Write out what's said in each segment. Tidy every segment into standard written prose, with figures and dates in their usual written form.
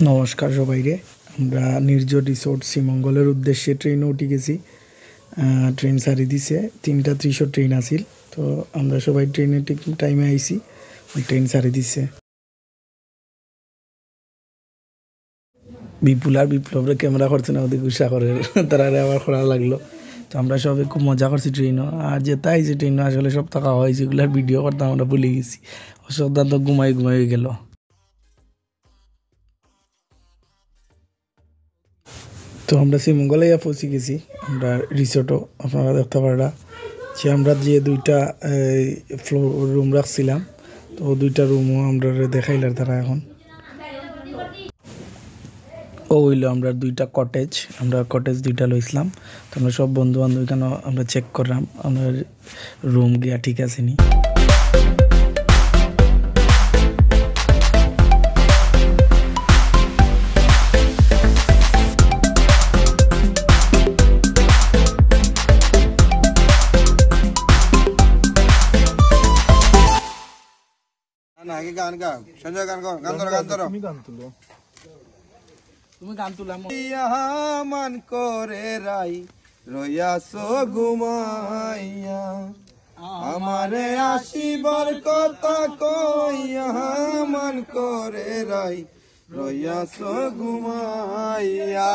নমস্কার সবাইকে। আমরা নির্জন রিসোর্ট শ্রীমঙ্গলের উদ্দেশ্যে ট্রেনে উঠে গেছি। ট্রেন ছাড়ি দিছে 3:30 ট্রেন আসিল। তো আমরা সবাই ট্রেনে ঠিক টাইমে আইছি, ট্রেন ছাড়ি দিছে। বিপুল আর বিপ্লবরে ক্যামেরা করছে না, ওদের গুসা করে তারা আবার খরা লাগলো। তো আমরা সবাই খুব মজা করছি ট্রেনও। আর যেটা আইছি ট্রেনও আসলে সব টাকা হয়েছে, এগুলার ভিডিও করতে আমরা ভুলে গেছি। অসদান তো ঘুমাই গেল। তো আমরা শ্রীমঙ্গলে পৌঁছে গেছি। আমরা রিসোর্টও আপনারা দেখতে পারা যে আমরা যে দুইটা ফ্লোর রুম রাখছিলাম, তো দুইটা রুমও আমরা দেখাইলার তারা এখন ও হইলো আমরা দুইটা কটেজ, আমরা কটেজ দুইটা লইছিলাম। তো আমরা সব বন্ধু বান্ধব এখানে আমরা চেক করলাম আমার রুম গিয়া ঠিক আছে নি। আগে গান গাও, সঞ্জয় গান গাও, গান ধরো, গান ধরো। তুমি গান তুলাম মান করে রাই রইয়াছো ঘুমাইয়া, আমারে আসিবার কথা কইয়া মান করে রাই রইয়াছো ঘুমাইয়া।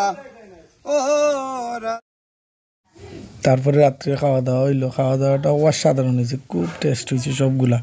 ও তারপরে রাত্রে খাওয়া দাওয়া হইলো। খাওয়া দাওয়াটা অসাধারণ হয়েছে, খুব টেস্ট হয়েছে সবগুলা।